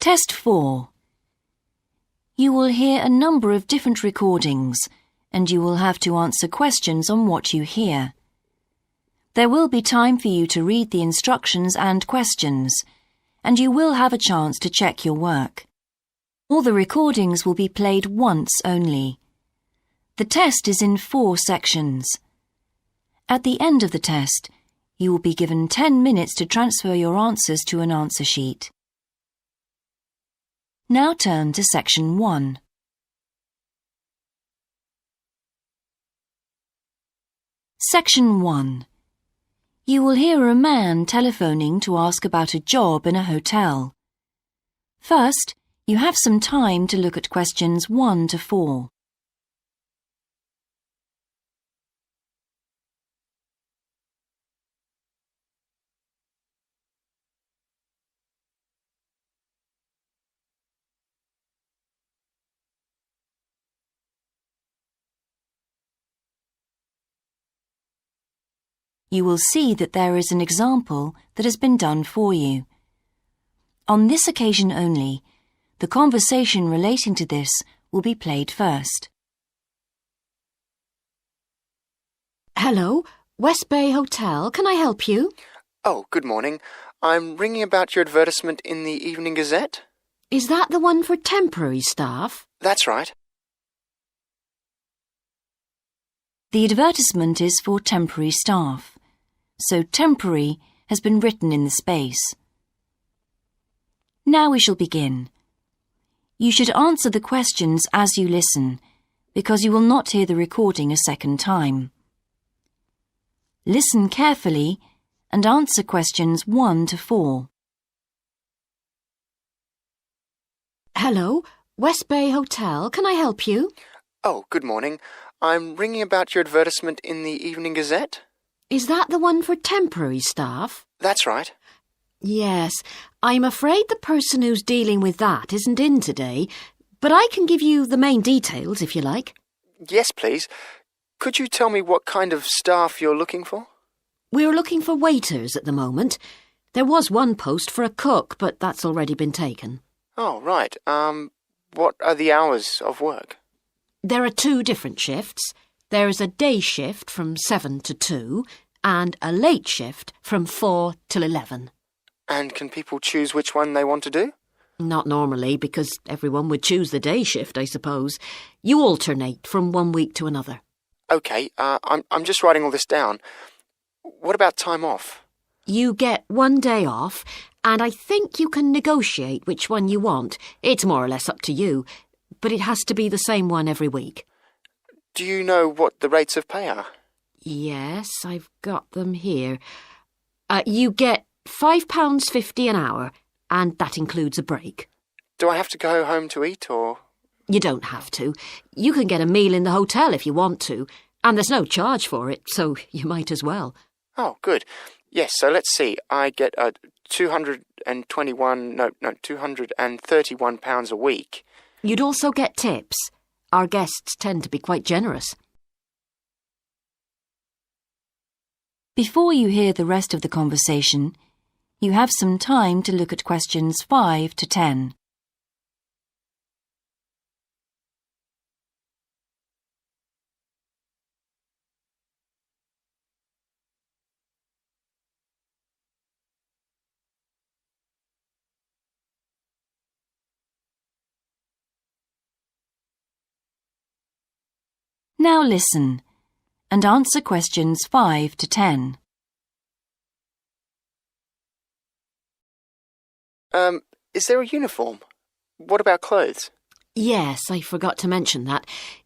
Test 4. You will hear a number of different recordings, and you will have to answer questions on what you hear. There will be time for you to read the instructions and questions, and you will have a chance to check your work. All the recordings will be played once only. The test is in 4 sections. At the end of the test, you will be given 10 minutes to transfer your answers to an answer sheet. Now turn to Section 1. Section 1. You will hear a man telephoning to ask about a job in a hotel. First, you have some time to look at questions 1 to 4. You will see that there is an example that has been done for you. On this occasion only, the conversation relating to this will be played first. Hello, West Bay Hotel. Can I help you? Oh, good morning. I'm ringing about your advertisement in the Evening Gazette. Is that the one for temporary staff? That's right. The advertisement is for temporary staff, so temporary has been written in the space. Now we shall begin. You should answer the questions as you listen, because you will not hear the recording a second time. Listen carefully and answer questions 1 to 4. Hello, West Bay Hotel. Can I help you? Oh, good morning. I'm ringing about your advertisement in the Evening Gazette. Is that the one for temporary staff? That's right. Yes, I'm afraid the person who's dealing with that isn't in today, but I can give you the main details if you like. Yes, please. Could you tell me what kind of staff you're looking for? We're looking for waiters at the moment. There was one post for a cook, but that's already been taken. Oh, right. What are the hours of work? There are 2 different shifts. There is a day shift from 7 to 2 and a late shift from 4 till 11. And can people choose which one they want to do? Not normally, because everyone would choose the day shift, I suppose. You alternate from one week to another. OK, I'm just writing all this down. What about time off? You get 1 day off, and I think you can negotiate which one you want. It's more or less up to you, but it has to be the same one every week. Do you know what the rates of pay are? Yes, I've got them here. You get £5.50 an hour, and that includes a break. Do I have to go home to eat, or...? You don't have to. You can get a meal in the hotel if you want to, and there's no charge for it, so you might as well. Oh, good. Yes, so let's see. I get £231 a week. You'd also get tips. Our guests tend to be quite generous. Before you hear the rest of the conversation, you have some time to look at questions 5 to 10. Now listen and answer questions 5 to 10. Is there a uniform? What about clothes? Yes, I forgot to mention that.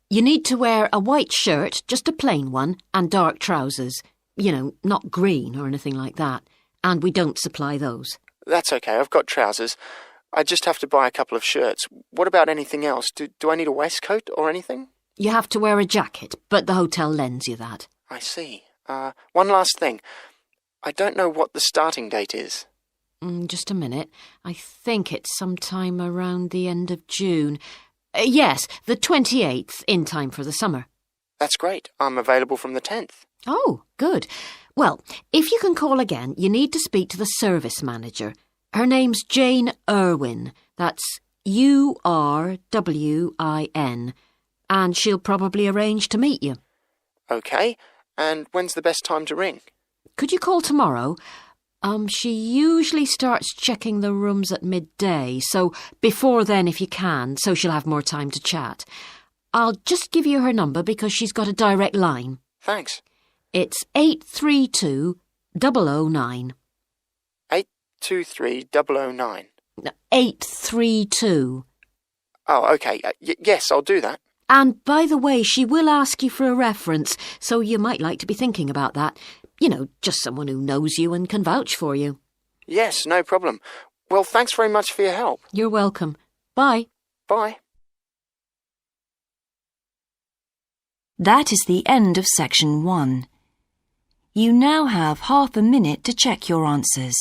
You need to wear a white shirt, just a plain one, and dark trousers. You know, not green or anything like that. And we don't supply those. That's okay, I've got trousers. I just have to buy a couple of shirts. What about anything else? Do I need a waistcoat or anything? You have to wear a jacket, but the hotel lends you that. I see. One last thing. I don't know what the starting date is. Just a minute. I think it's sometime around the end of June. Yes, the 28th, in time for the summer. That's great. I'm available from the 10th. Oh, good. Well, if you can call again, you need to speak to the service manager. Her name's Jane Irwin. That's Urwin. And she'll probably arrange to meet you. OK, and when's the best time to ring? Could you call tomorrow? She usually starts checking the rooms at midday, so before then if you can, so she'll have more time to chat. I'll just give you her number because she's got a direct line. Thanks. It's 832-009. 823-009. 832. Oh, OK. Yes, I'll do that. And by the way, she will ask you for a reference, so you might like to be thinking about that. You know, just someone who knows you and can vouch for you. Yes, no problem. Well, thanks very much for your help. You're welcome. Bye. Bye. That is the end of section 1. You now have half a minute to check your answers.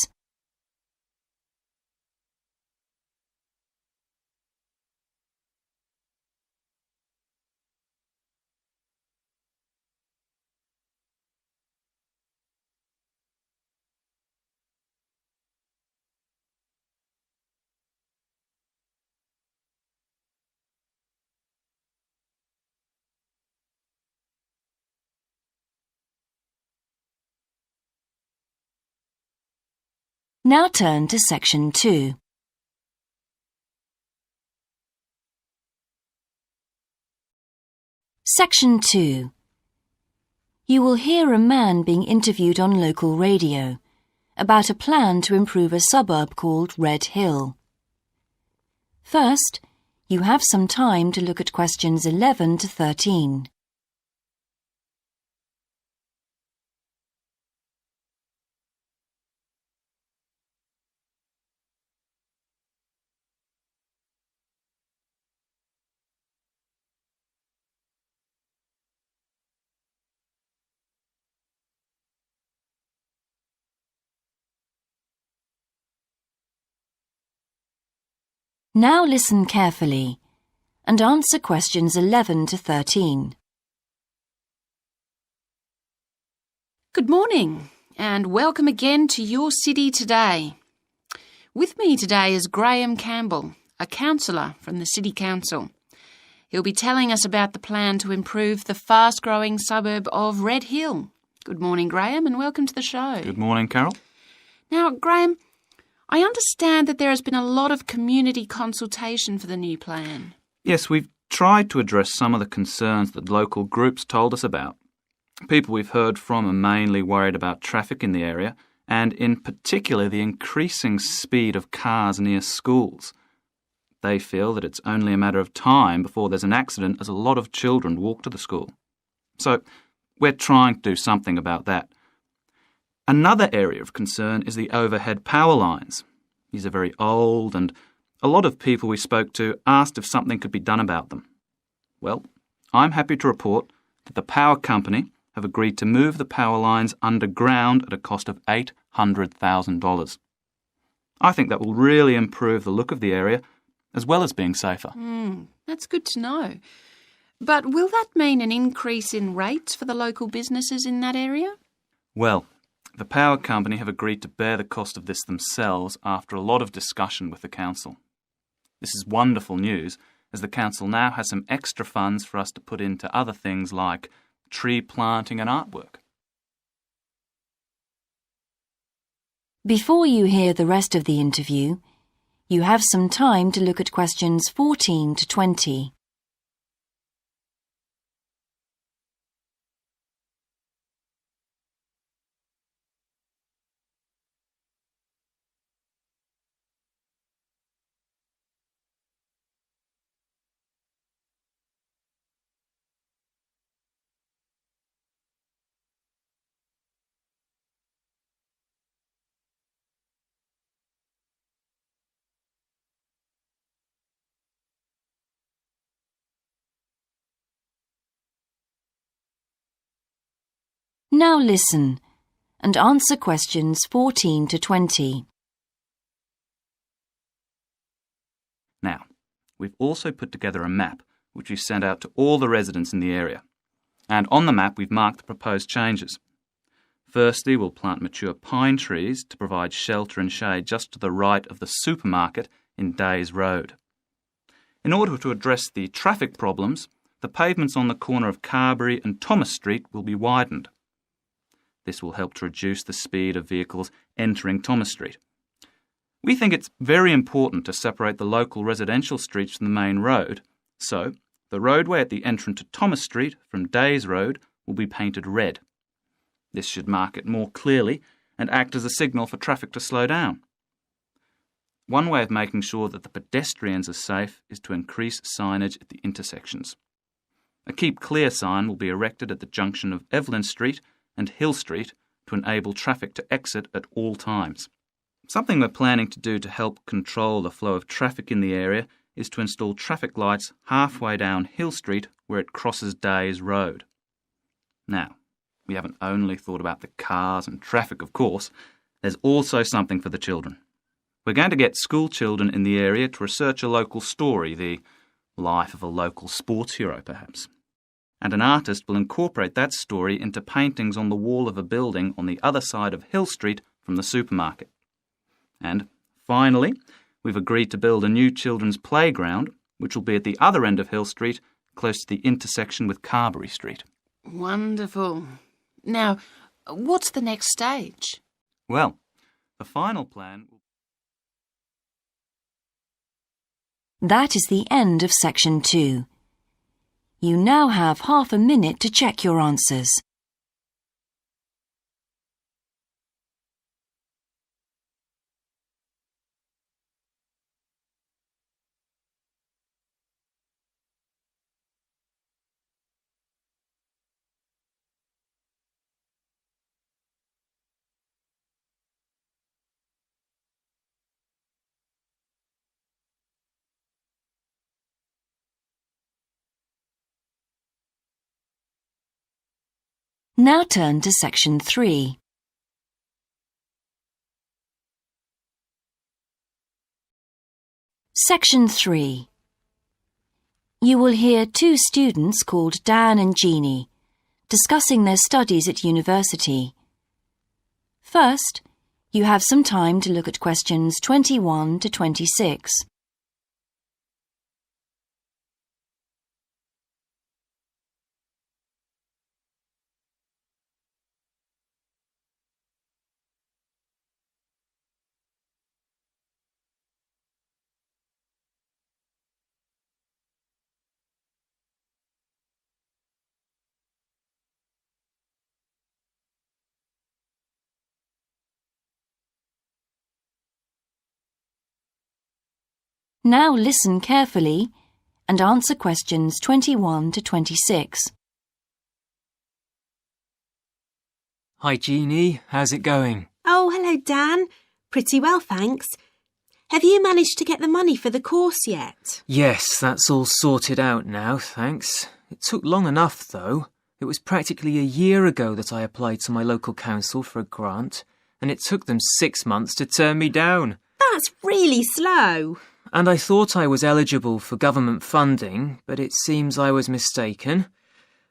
Now turn to section 2. Section 2. You will hear a man being interviewed on local radio about a plan to improve a suburb called Red Hill. First, you have some time to look at questions 11 to 13. Now listen carefully and answer questions 11 to 13. Good morning and welcome again to your city today. With me today is Graham Campbell, a councillor from the City Council. He'll be telling us about the plan to improve the fast-growing suburb of Red Hill. Good morning, Graham, and welcome to the show. Good morning, Carol. Now, Graham, I understand that there has been a lot of community consultation for the new plan. Yes, we've tried to address some of the concerns that local groups told us about. People we've heard from are mainly worried about traffic in the area and in particular the increasing speed of cars near schools. They feel that it's only a matter of time before there's an accident as a lot of children walk to the school. So we're trying to do something about that. Another area of concern is the overhead power lines. These are very old and a lot of people we spoke to asked if something could be done about them. Well, I'm happy to report that the power company have agreed to move the power lines underground at a cost of $800,000. I think that will really improve the look of the area as well as being safer. That's good to know. But will that mean an increase in rates for the local businesses in that area? Well, the power company have agreed to bear the cost of this themselves after a lot of discussion with the council. This is wonderful news, as the council now has some extra funds for us to put into other things like tree planting and artwork. Before you hear the rest of the interview, you have some time to look at questions 14 to 20. Now listen and answer questions 14 to 20. Now, we've also put together a map which we've sent out to all the residents in the area. And on the map we've marked the proposed changes. Firstly, we'll plant mature pine trees to provide shelter and shade just to the right of the supermarket in Days Road. In order to address the traffic problems, the pavements on the corner of Carberry and Thomas Street will be widened. This will help to reduce the speed of vehicles entering Thomas Street. We think it's very important to separate the local residential streets from the main road, so the roadway at the entrance to Thomas Street from Days Road will be painted red. This should mark it more clearly and act as a signal for traffic to slow down. One way of making sure that the pedestrians are safe is to increase signage at the intersections. A Keep Clear sign will be erected at the junction of Evelyn Street and Hill Street to enable traffic to exit at all times. Something we're planning to do to help control the flow of traffic in the area is to install traffic lights halfway down Hill Street where it crosses Days Road. Now, we haven't only thought about the cars and traffic, of course. There's also something for the children. We're going to get school children in the area to research a local story, the life of a local sports hero, perhaps. And an artist will incorporate that story into paintings on the wall of a building on the other side of Hill Street from the supermarket. And finally, we've agreed to build a new children's playground, which will be at the other end of Hill Street, close to the intersection with Carberry Street. Wonderful. Now, what's the next stage? Well, the final plan will... That is the end of section 2. You now have half a minute to check your answers. Now turn to section 3. Section 3. You will hear two students called Dan and Jeannie discussing their studies at university. First, you have some time to look at questions 21 to 26. Now listen carefully and answer questions 21 to 26. Hi Jeannie, how's it going? Oh, hello Dan. Pretty well, thanks. Have you managed to get the money for the course yet? Yes, that's all sorted out now, thanks. It took long enough though. It was practically a year ago that I applied to my local council for a grant, and it took them 6 months to turn me down. That's really slow. And I thought I was eligible for government funding, but it seems I was mistaken.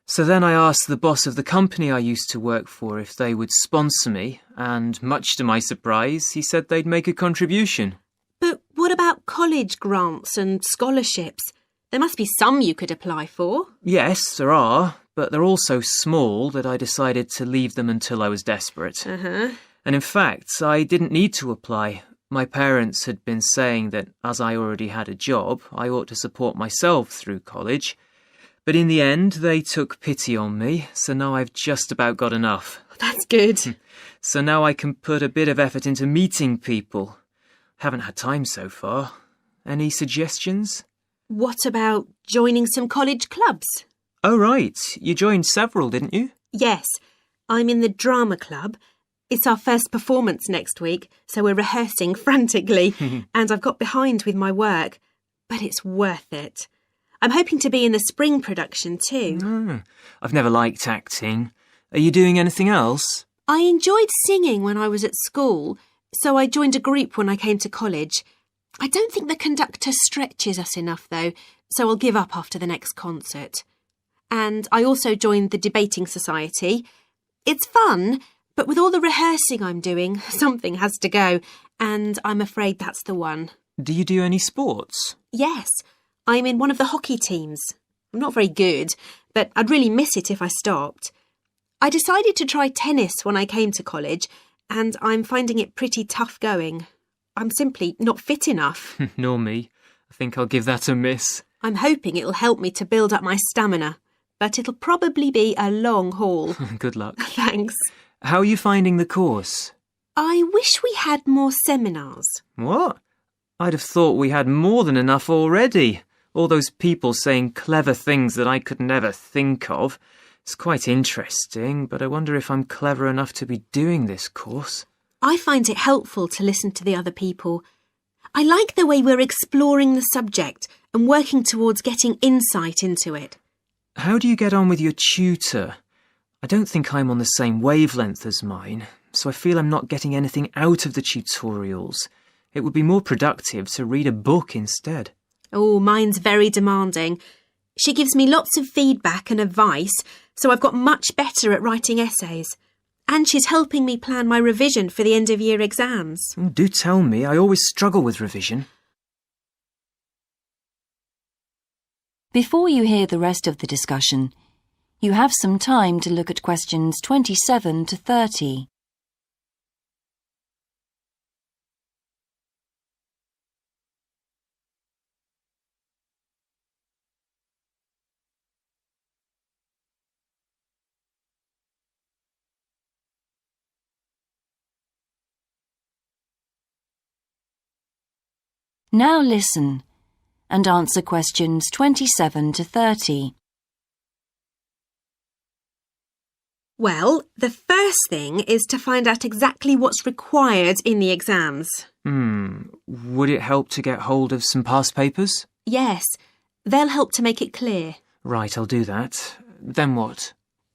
So then I asked the boss of the company I used to work for if they would sponsor me, and much to my surprise, he said they'd make a contribution. But what about college grants and scholarships? There must be some you could apply for. Yes, there are, but they're all so small that I decided to leave them until I was desperate. Uh-huh. And in fact, I didn't need to apply. My parents had been saying that as I already had a job, I ought to support myself through college. But in the end, they took pity on me, so now I've just about got enough. That's good. So now I can put a bit of effort into meeting people. Haven't had time so far. Any suggestions? What about joining some college clubs? Oh, right. You joined several, didn't you? Yes, I'm in the drama club. It's our first performance next week, so we're rehearsing frantically, and I've got behind with my work, but it's worth it. I'm hoping to be in the spring production too. I've never liked acting. Are you doing anything else? I enjoyed singing when I was at school, so I joined a group when I came to college. I don't think the conductor stretches us enough, though, so I'll give up after the next concert. And I also joined the debating society. It's fun, But with all the rehearsing I'm doing, something has to go, and I'm afraid that's the one. Do you do any sports? Yes, I'm in one of the hockey teams. I'm not very good, but I'd really miss it if I stopped. I decided to try tennis when I came to college, and I'm finding it pretty tough going. I'm simply not fit enough. Nor me. I think I'll give that a miss. I'm hoping it'll help me to build up my stamina, but it'll probably be a long haul. Good luck. Thanks. How are you finding the course? I wish we had more seminars. What? I'd have thought we had more than enough already. All those people saying clever things that I could never think of. It's quite interesting, but I wonder if I'm clever enough to be doing this course. I find it helpful to listen to the other people. I like the way we're exploring the subject and working towards getting insight into it. How do you get on with your tutor? I don't think I'm on the same wavelength as mine, so I feel I'm not getting anything out of the tutorials. It would be more productive to read a book instead. Oh, mine's very demanding. She gives me lots of feedback and advice, so I've got much better at writing essays. And she's helping me plan my revision for the end-of-year exams. Do tell me, I always struggle with revision. Before you hear the rest of the discussion, you have some time to look at questions 27 to 30. Now listen and answer questions 27 to 30. Well, the first thing is to find out exactly what's required in the exams. Would it help to get hold of some past papers? Yes, they'll help to make it clear. Right, I'll do that. Then what?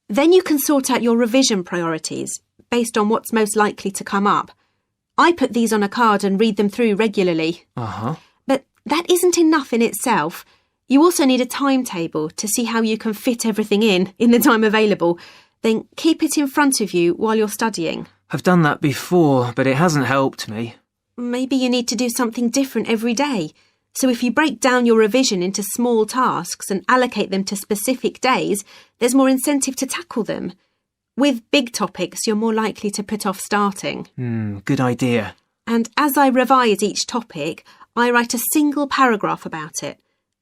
Then you can sort out your revision priorities based on what's most likely to come up. I put these on a card and read them through regularly. Uh-huh. But that isn't enough in itself. You also need a timetable to see how you can fit everything in the time available. Then keep it in front of you while you're studying. I've done that before, but it hasn't helped me. Maybe you need to do something different every day. So if you break down your revision into small tasks and allocate them to specific days, there's more incentive to tackle them. With big topics, you're more likely to put off starting. Good idea. And as I revise each topic, I write a single paragraph about it.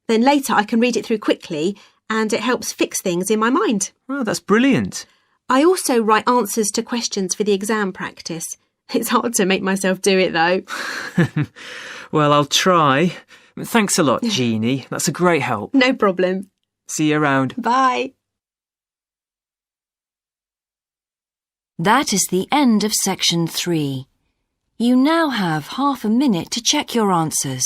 Then later I can read it through quickly and it helps fix things in my mind. Oh, that's brilliant. I also write answers to questions for the exam practice. It's hard to make myself do it though. Well, I'll try. Thanks a lot, Jeannie. That's a great help. No problem. See you around. Bye. That is the end of section 3. You now have half a minute to check your answers.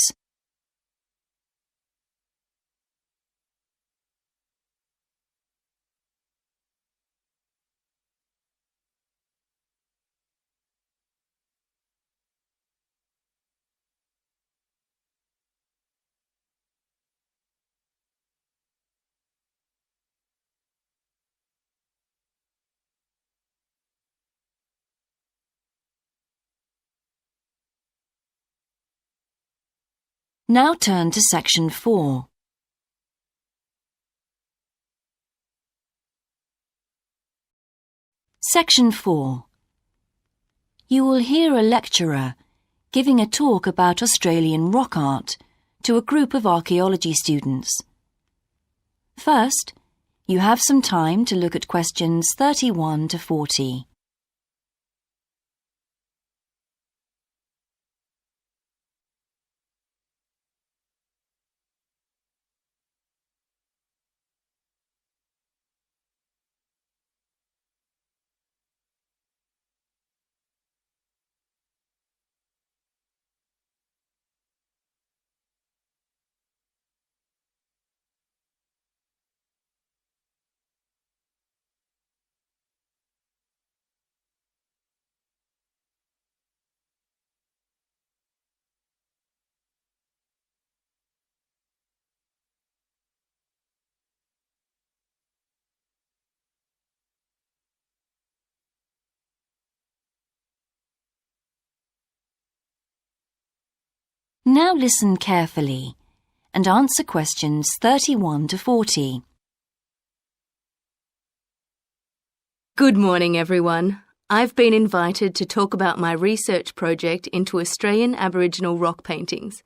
Now turn to section 4. Section 4. You will hear a lecturer giving a talk about Australian rock art to a group of archaeology students. First, you have some time to look at questions 31 to 40. Now listen carefully and answer questions 31 to 40. Good morning, everyone. I've been invited to talk about my research project into Australian Aboriginal rock paintings.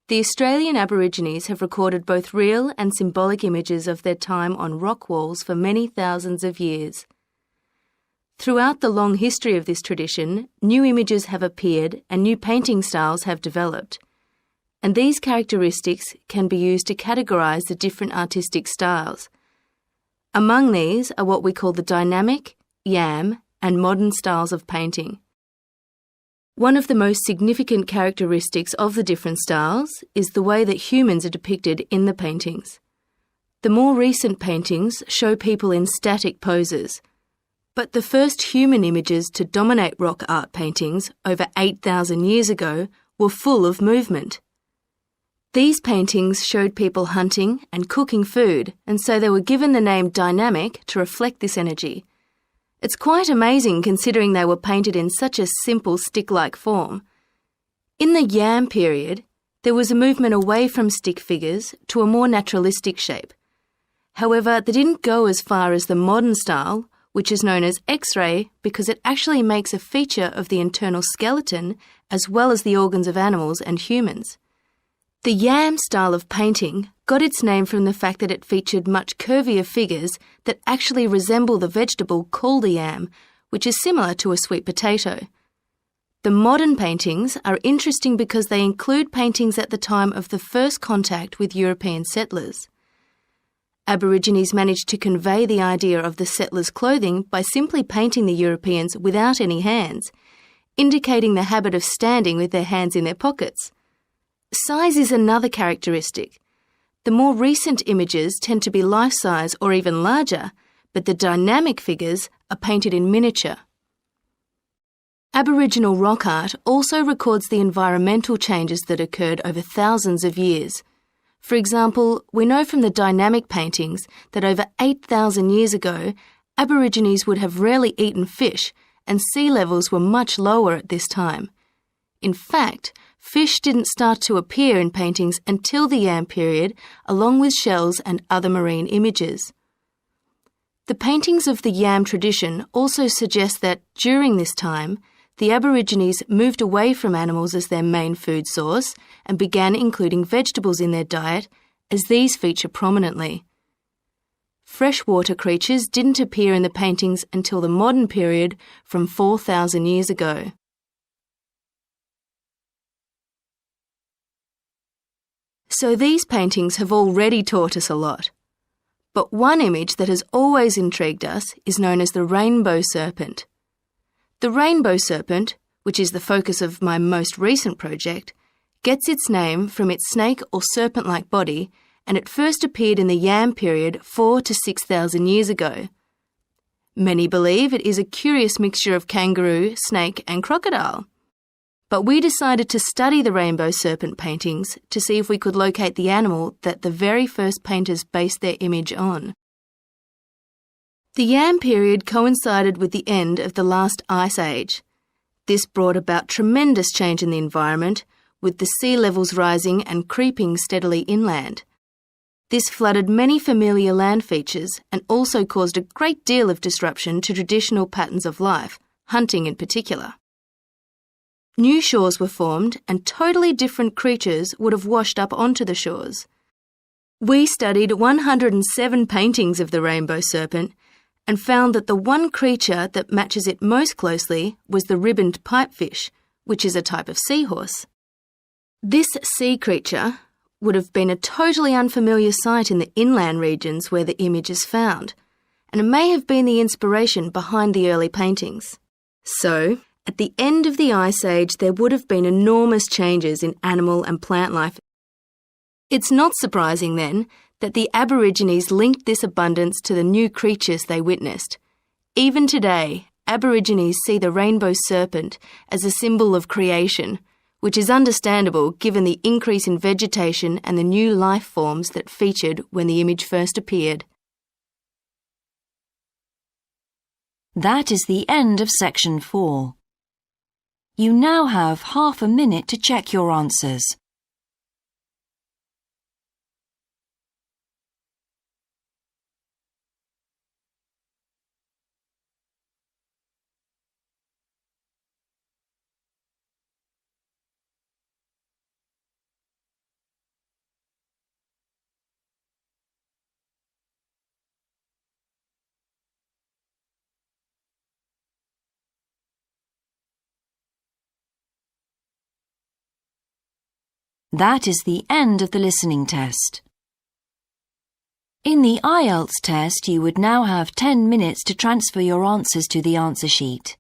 The Australian Aborigines have recorded both real and symbolic images of their time on rock walls for many thousands of years. Throughout the long history of this tradition, new images have appeared and new painting styles have developed. And these characteristics can be used to categorise the different artistic styles. Among these are what we call the dynamic, yam, and modern styles of painting. One of the most significant characteristics of the different styles is the way that humans are depicted in the paintings. The more recent paintings show people in static poses, but the first human images to dominate rock art paintings over 8,000 years ago were full of movement. These paintings showed people hunting and cooking food, and so they were given the name dynamic to reflect this energy. It's quite amazing considering they were painted in such a simple stick-like form. In the yam period, there was a movement away from stick figures to a more naturalistic shape. However, they didn't go as far as the modern style, which is known as X-ray because it actually makes a feature of the internal skeleton as well as the organs of animals and humans. The yam style of painting got its name from the fact that it featured much curvier figures that actually resemble the vegetable called a yam, which is similar to a sweet potato. The modern paintings are interesting because they include paintings at the time of the first contact with European settlers. Aborigines managed to convey the idea of the settlers' clothing by simply painting the Europeans without any hands, indicating the habit of standing with their hands in their pockets. Size is another characteristic. The more recent images tend to be life-size or even larger, but the dynamic figures are painted in miniature. Aboriginal rock art also records the environmental changes that occurred over thousands of years. For example, we know from the dynamic paintings that over 8,000 years ago, Aborigines would have rarely eaten fish and sea levels were much lower at this time. In fact, fish didn't start to appear in paintings until the Yam period, along with shells and other marine images. The paintings of the Yam tradition also suggest that during this time, the Aborigines moved away from animals as their main food source and began including vegetables in their diet, as these feature prominently. Freshwater creatures didn't appear in the paintings until the modern period from 4,000 years ago. So these paintings have already taught us a lot. But one image that has always intrigued us is known as the rainbow serpent. The rainbow serpent, which is the focus of my most recent project, gets its name from its snake or serpent-like body, and it first appeared in the Yam period 4,000 to 6,000 years ago. Many believe it is a curious mixture of kangaroo, snake and crocodile. But we decided to study the rainbow serpent paintings to see if we could locate the animal that the very first painters based their image on. The Yam period coincided with the end of the last ice age. This brought about tremendous change in the environment, with the sea levels rising and creeping steadily inland. This flooded many familiar land features and also caused a great deal of disruption to traditional patterns of life, hunting in particular. New shores were formed and totally different creatures would have washed up onto the shores. We studied 107 paintings of the rainbow serpent and found that the one creature that matches it most closely was the ribboned pipefish, which is a type of seahorse. This sea creature would have been a totally unfamiliar sight in the inland regions where the image is found, and it may have been the inspiration behind the early paintings. So, at the end of the Ice Age, there would have been enormous changes in animal and plant life. It's not surprising, then, that the Aborigines linked this abundance to the new creatures they witnessed. Even today, Aborigines see the rainbow serpent as a symbol of creation, which is understandable given the increase in vegetation and the new life forms that featured when the image first appeared. That is the end of section 4. You now have half a minute to check your answers. That is the end of the listening test. In the IELTS test, you would now have 10 minutes to transfer your answers to the answer sheet.